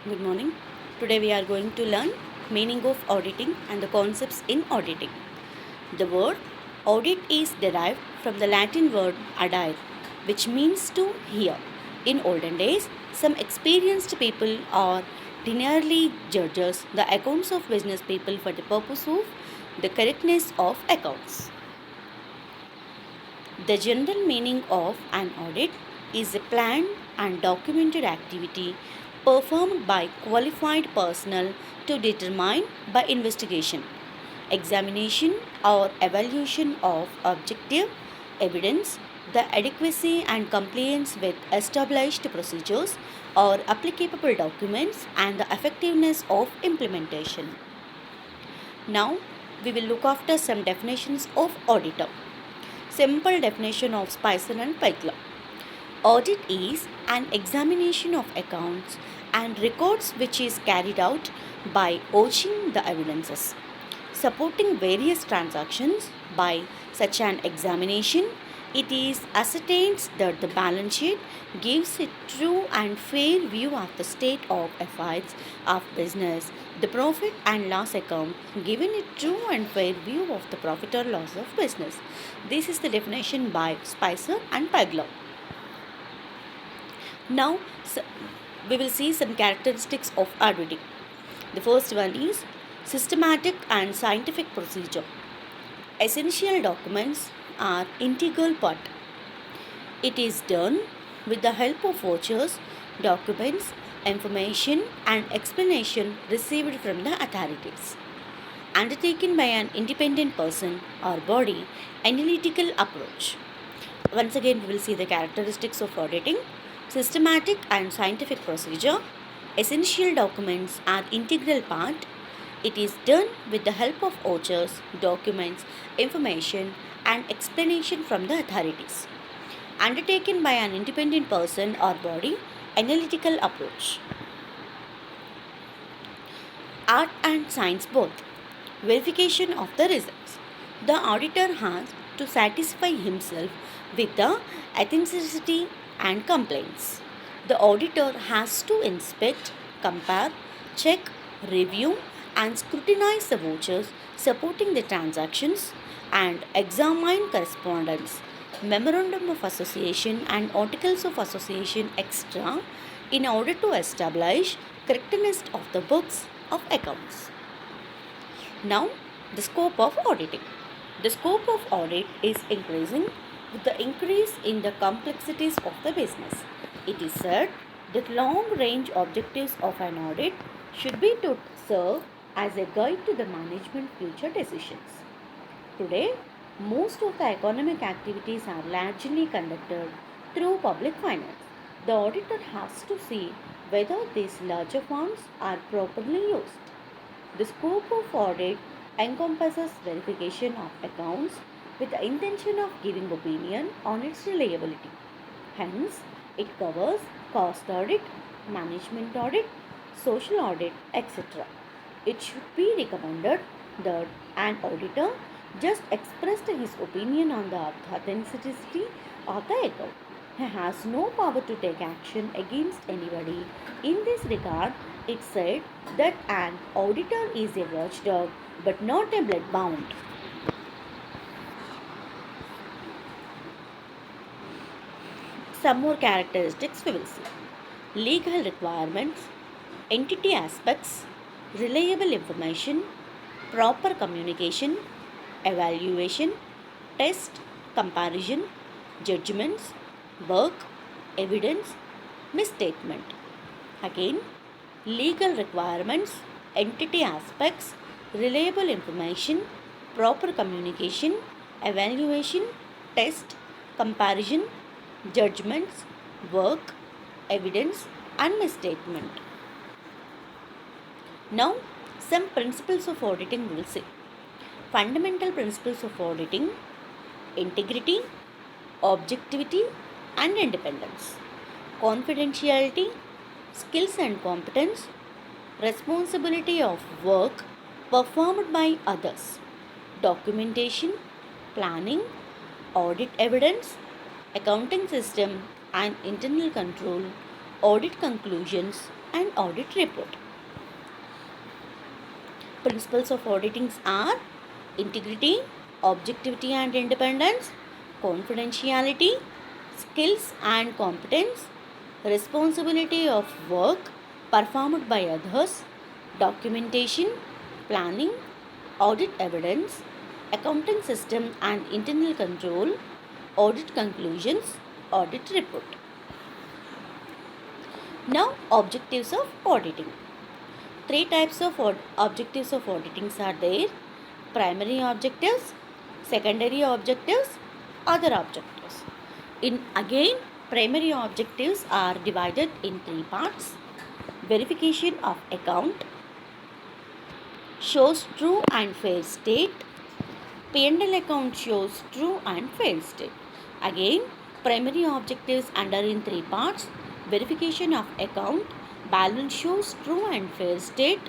Good morning. Today we are going to learn meaning of auditing and the concepts in auditing. The word audit is derived from the Latin word audire, which means to hear. In olden days, some experienced people or ordinarily judges the accounts of business people for the purpose of the correctness of accounts. The general meaning of an audit is a planned and documented activity performed by qualified personnel to determine by investigation, examination, or evaluation of objective evidence the adequacy and compliance with established procedures or applicable documents and the effectiveness of implementation. Now, we will look after some definitions of auditor. Simple definition of Spicer and Pegler. Audit is an examination of accounts and records which is carried out by watching the evidences, supporting various transactions by such an examination. It is ascertains that the balance sheet gives a true and fair view of the state of affairs of business. The profit and loss account giving a true and fair view of the profit or loss of business. This is the definition by Spicer and Pegler. Now, we will see some characteristics of auditing. The first one is systematic and scientific procedure. Essential documents are integral part. It is done with the help of vouchers, documents, information and explanation received from the authorities. Undertaken by an independent person or body, analytical approach. Once again, we will see the characteristics of auditing. Systematic and scientific procedure. Essential documents are integral part. It is done with the help of vouchers, documents, information and explanation from the authorities. Undertaken by an independent person or body, analytical approach. Art and science both. Verification of the results. The auditor has to satisfy himself with the authenticity and complaints. The auditor has to inspect, compare, check, review, and scrutinize the vouchers supporting the transactions and examine correspondence, memorandum of association, and articles of association extra in order to establish correctness of the books of accounts. Now, the scope of auditing. The scope of audit is increasing with the increase in the complexities of the business. It is said that long-range objectives of an audit should be to serve as a guide to the management future decisions. Today, most of the economic activities are largely conducted through public finance. The auditor has to see whether these larger funds are properly used. The scope of audit encompasses verification of accounts with the intention of giving opinion on its reliability. Hence, it covers cost audit, management audit, social audit, etc. It should be recommended that an auditor just expressed his opinion on the authenticity of the account. He has no power to take action against anybody. In this regard, it said that an auditor is a watchdog but not a bloodhound. Some more characteristics we will see. Legal requirements, entity aspects, reliable information, proper communication, evaluation, test, comparison, judgments, work, evidence, misstatement. Again, legal requirements, entity aspects, reliable information, proper communication, evaluation, test, comparison, judgments, work, evidence, and misstatement. Now, some principles of auditing we will see. Fundamental principles of auditing: integrity, objectivity, and independence, confidentiality, skills and competence, responsibility of work performed by others, documentation, planning, audit evidence, accounting system and internal control, audit conclusions, and audit report. Principles of auditing are integrity, objectivity and independence, confidentiality, skills and competence, responsibility of work performed by others, documentation, planning, audit evidence, accounting system and internal control, audit conclusions, audit report. Now, objectives of auditing. Three types of objectives of auditing are there: primary objectives, secondary objectives, other objectives. In again, primary objectives are divided in three parts: verification of account, shows true and fair state, P&L account shows true and fair state. Again, primary objectives under in three parts: verification of account, balance shows true and fair state,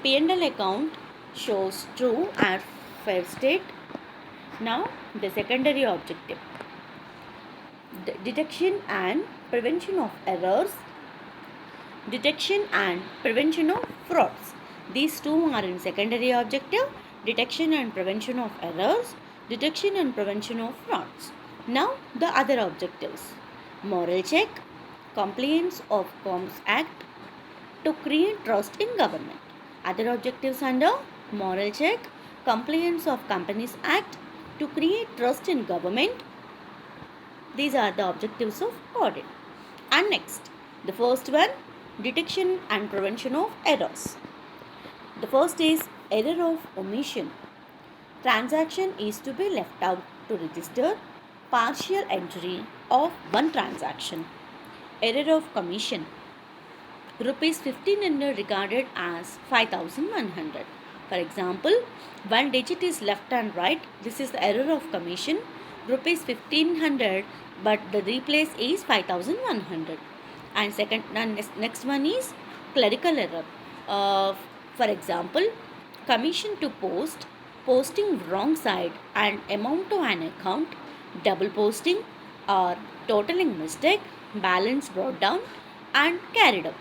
P&L account shows true and fair state. Now, the secondary objective: detection and prevention of errors, detection and prevention of frauds. These two are in secondary objective: detection and prevention of errors, detection and prevention of frauds. Now the other objectives: moral check, compliance of Commerce Act to create trust in government. Other objectives under moral check, compliance of Companies Act to create trust in government. These are the objectives of audit. And next, the first one, detection and prevention of errors. The first is error of omission. Transaction is to be left out to register partial entry of one transaction. Error of commission. Rupees 1500 regarded as 5100. For example, one digit is left and right. This is the error of commission. Rupees 1500, but the replace is 5100. And next one is clerical error. For example, commission to post, posting wrong side and amount to an account, double posting or totaling mistake, balance brought down and carried up.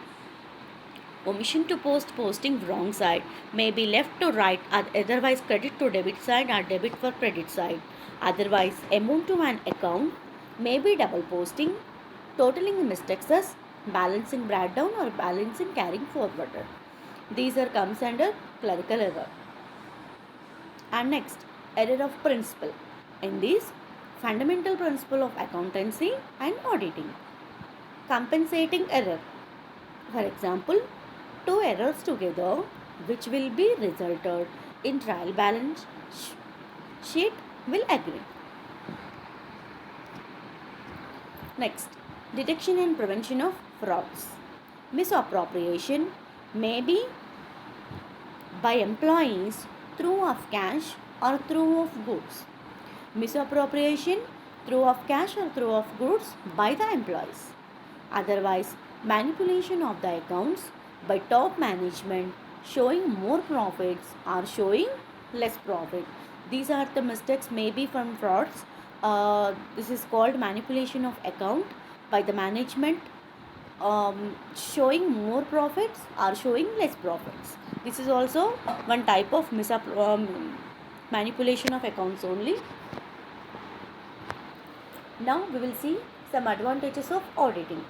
Omission to post, posting wrong side may be left to right, otherwise credit to debit side or debit for credit side. Otherwise, amount to an account may be double posting, totaling mistakes as balancing brought down or balancing carrying forward. These are comes under clerical error. And next, error of principle. In this, fundamental principle of accountancy and auditing. Compensating error. For example, two errors together which will be resulted in trial balance sheet will agree. Next, detection and prevention of frauds. Misappropriation may be by employees through of cash or through of goods. Misappropriation through of cash or through of goods by the employees. Otherwise, manipulation of the accounts by top management showing more profits or showing less profit. These are the mistakes maybe from frauds. This is called manipulation of account by the management, showing more profits or showing less profits. This is also one type of manipulation of accounts only. Now we will see some advantages of auditing.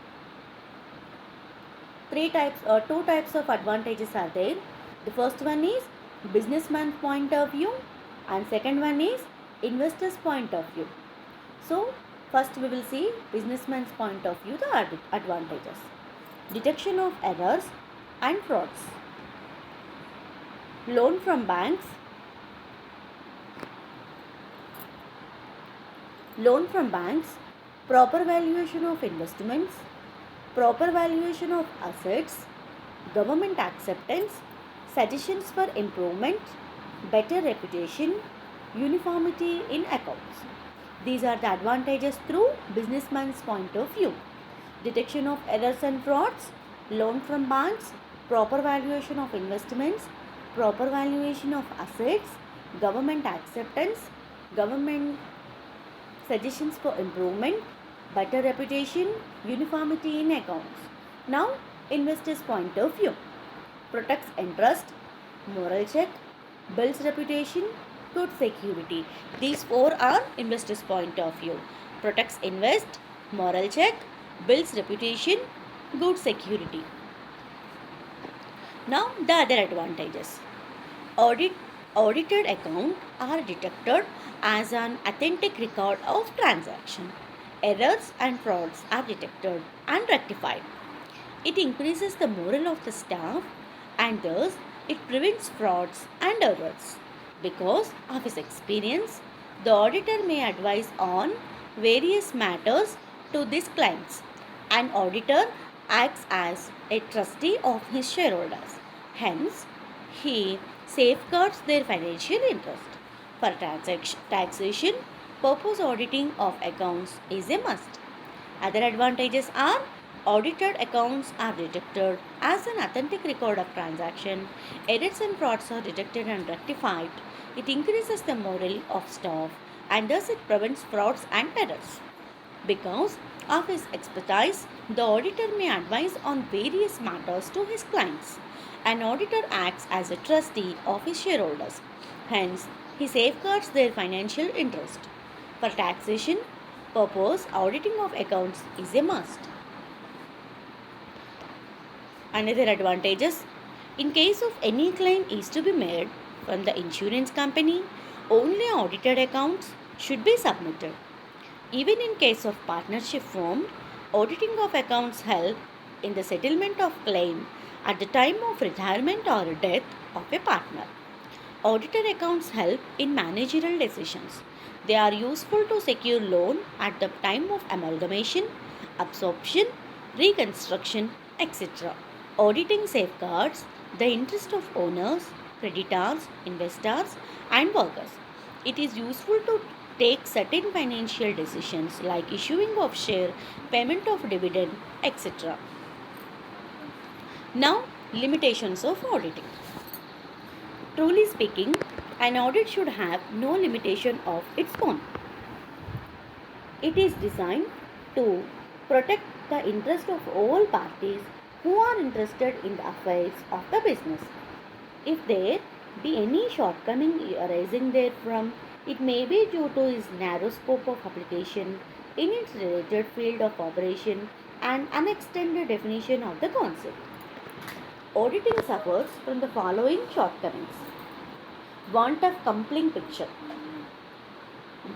Two types of advantages are there. The first one is businessman's point of view and second one is investor's point of view. So first we will see businessman's point of view, the advantages. Detection of errors and frauds. Loan from banks. Loan from banks, proper valuation of investments, proper valuation of assets, government acceptance, suggestions for improvement, better reputation, uniformity in accounts. These are the advantages through businessman's point of view. Detection of errors and frauds, loan from banks, proper valuation of investments, proper valuation of assets, government acceptance, government suggestions for improvement, better reputation, uniformity in accounts. Now investor's point of view. Protects interest, moral check, builds reputation, good security. These four are investor's point of view. Protects invest, moral check, builds reputation, good security. Now the other advantages. Audit, audited account are detected as an authentic record of transaction. Errors and frauds are detected and rectified. It increases the morale of the staff and thus it prevents frauds and errors. Because of his experience, the auditor may advise on various matters to these clients. An auditor acts as a trustee of his shareholders. Hence, he safeguards their financial interest. For taxation, purpose auditing of accounts is a must. Other advantages are audited accounts are detected as an authentic record of transaction, errors and frauds are detected and rectified. It increases the morale of staff and thus it prevents frauds and errors. Because of his expertise, the auditor may advise on various matters to his clients. An auditor acts as a trustee of his shareholders. Hence, he safeguards their financial interest. For taxation purpose, auditing of accounts is a must. Another advantages, in case of any claim is to be made from the insurance company, only audited accounts should be submitted. Even in case of partnership formed, auditing of accounts help in the settlement of claim at the time of retirement or death of a partner. Audited accounts help in managerial decisions. They are useful to secure loan at the time of amalgamation, absorption, reconstruction, etc. Auditing safeguards the interest of owners, creditors, investors, and workers. It is useful to take certain financial decisions like issuing of share, payment of dividend, etc. Now, limitations of auditing. Truly speaking, an audit should have no limitation of its own. It is designed to protect the interest of all parties who are interested in the affairs of the business. If there be any shortcoming arising therefrom, it may be due to its narrow scope of application in its related field of operation and unextended definition of the concept. Auditing suffers from the following shortcomings. Want of complete picture.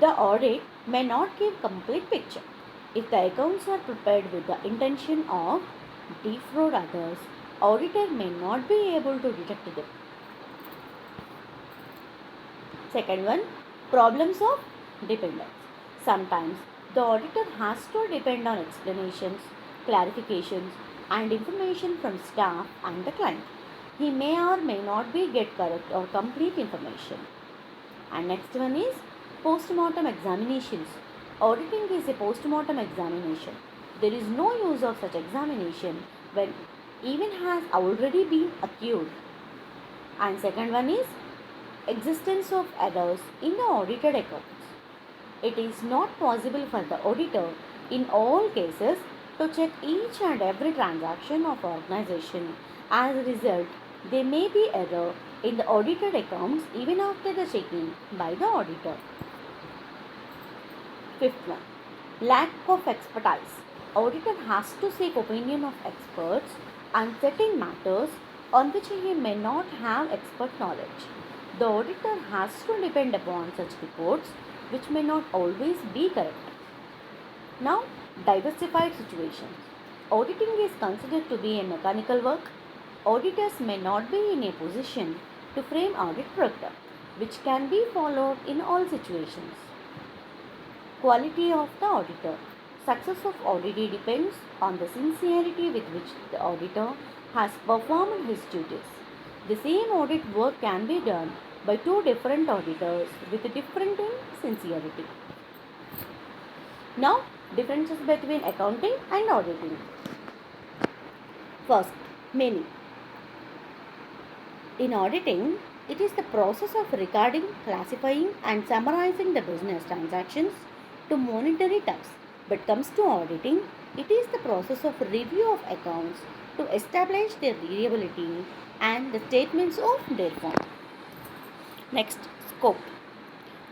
The audit may not give complete picture. If the accounts are prepared with the intention of defraud others, auditor may not be able to detect them. Second one, problems of dependence. Sometimes the auditor has to depend on explanations, clarifications, and information from staff and the client. He may or may not be get correct or complete information. And next one is post-mortem examinations. Auditing is a post-mortem examination. There is no use of such examination when even has already been accrued. And second one is existence of errors in the audited accounts. It is not possible for the auditor in all cases to check each and every transaction of organization. As a result, there may be error in the audited accounts even after the checking by the auditor. Fifth one, lack of expertise. Auditor has to seek opinion of experts on certain matters on which he may not have expert knowledge. The auditor has to depend upon such reports which may not always be correct. Now, diversified situations. Auditing is considered to be a mechanical work. Auditors may not be in a position to frame audit program, which can be followed in all situations. Quality of the auditor. Success of audit depends on the sincerity with which the auditor has performed his duties. The same audit work can be done by two different auditors with different sincerity. Now, differences between accounting and auditing. First, meaning. In auditing, it is the process of recording, classifying, and summarizing the business transactions to monetary terms. But comes to auditing, it is the process of review of accounts to establish their reliability and the statements of their firm. Next, scope.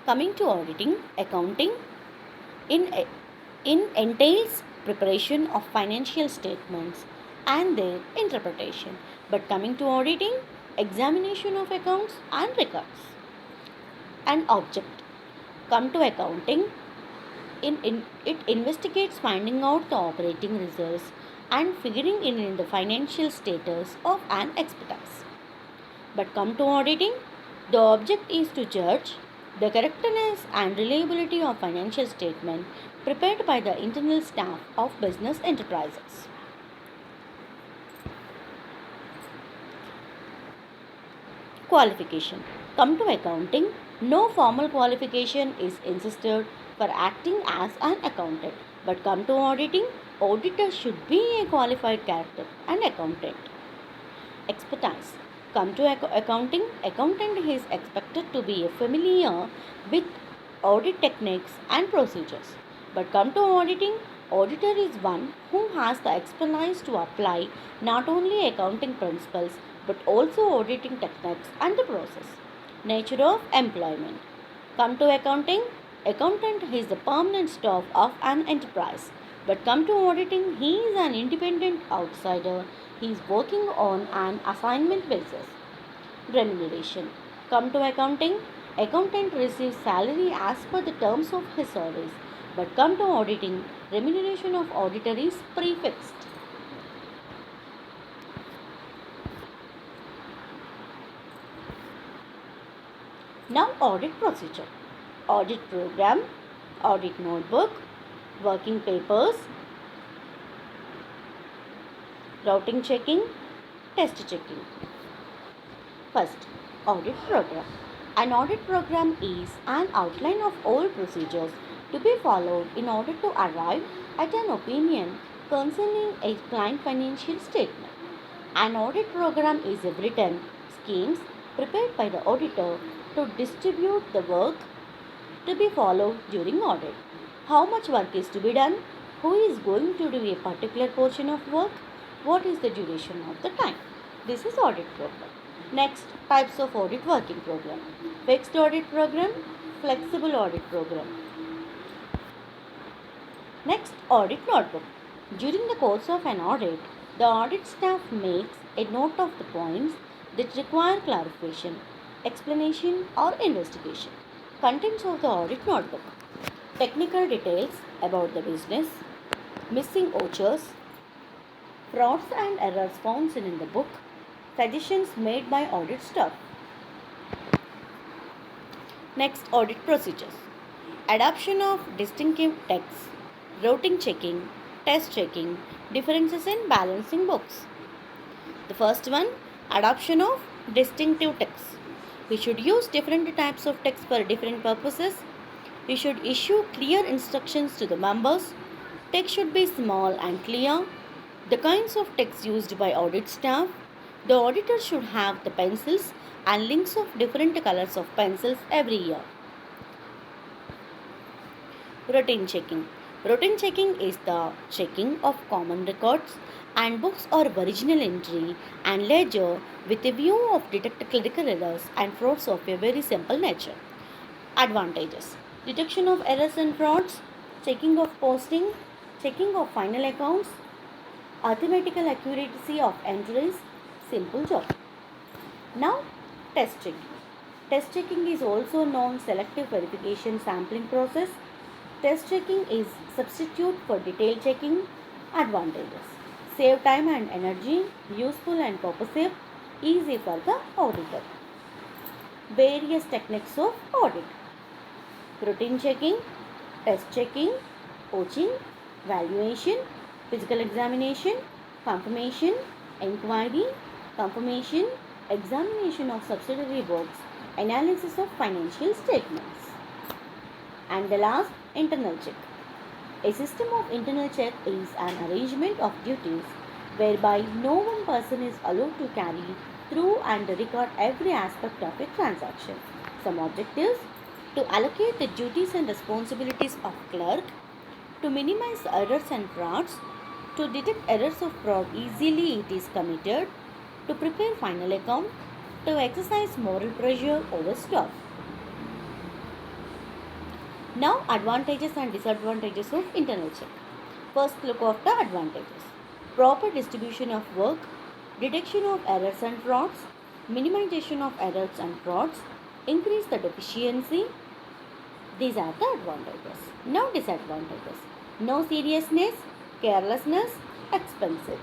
Coming to auditing, accounting in, in entails preparation of financial statements and their interpretation. But coming to auditing, examination of accounts and records. And object. Come to accounting, it investigates finding out the operating results and figuring in the financial status of an expertise. But come to auditing, the object is to judge the correctness and reliability of financial statement prepared by the internal staff of business enterprises. Qualification. Come to accounting, no formal qualification is insisted for acting as an accountant. But come to auditing, auditor should be a qualified character and accountant. Expertise. Come to accounting, accountant is expected to be familiar with audit techniques and procedures. But come to auditing, auditor is one who has the expertise to apply not only accounting principles but also auditing techniques and the process. Nature of employment. Come to accounting, accountant is the permanent staff of an enterprise. But come to auditing, he is an independent outsider. He is working on an assignment basis. Remuneration. Come to accounting, accountant receives salary as per the terms of his service. But come to auditing, remuneration of auditor is prefixed. Now audit procedure. Audit program, audit notebook, working papers, routing checking, test checking. First, audit program. An audit program is an outline of all procedures to be followed in order to arrive at an opinion concerning a client financial statement. An audit program is a written schemes prepared by the auditor to distribute the work to be followed during audit. How much work is to be done? Who is going to do a particular portion of work? What is the duration of the time? This is audit program. Next, types of audit working program. Fixed audit program, flexible audit program. Next, audit notebook. During the course of an audit, the audit staff makes a note of the points that require clarification, explanation or investigation. Contents of the audit notebook. Technical details about the business, missing vouchers, frauds and errors found in the book, suggestions made by audit staff. Next, audit procedures. Adoption of distinctive texts, routing checking, test checking, differences in balancing books. The first one, adoption of distinctive texts. We should use different types of text for different purposes. We should issue clear instructions to the members. Text should be small and clear. The kinds of text used by audit staff. The auditor should have the pencils and links of different colors of pencils every year. Routine checking. Routine checking is the checking of common records and books or original entry and ledger with a view of detect clerical errors and frauds of a very simple nature. Advantages. Detection of errors and frauds, checking of posting, checking of final accounts, arithmetical accuracy of entries, simple job. Now, test checking. Test checking is also known selective verification sampling process. Test checking is substitute for detailed checking. Advantages. Save time and energy, useful and purposive, easy for the auditor. Various techniques of audit. Routine checking, test checking, coaching, valuation, physical examination, confirmation, inquiry, confirmation, examination of subsidiary books, analysis of financial statements. And the last, internal check. A system of internal check is an arrangement of duties whereby no one person is allowed to carry through and record every aspect of a transaction. Some objectives: to allocate the duties and responsibilities of clerk, to minimize errors and frauds, To detect errors of fraud easily it is committed, to prepare final account, to exercise moral pressure over staff. Now advantages and disadvantages of internal check. First look of the advantages. Proper distribution of work, detection of errors and frauds, minimization of errors and frauds, increase the efficiency. These are the advantages. Now disadvantages. No seriousness, carelessness, expensive.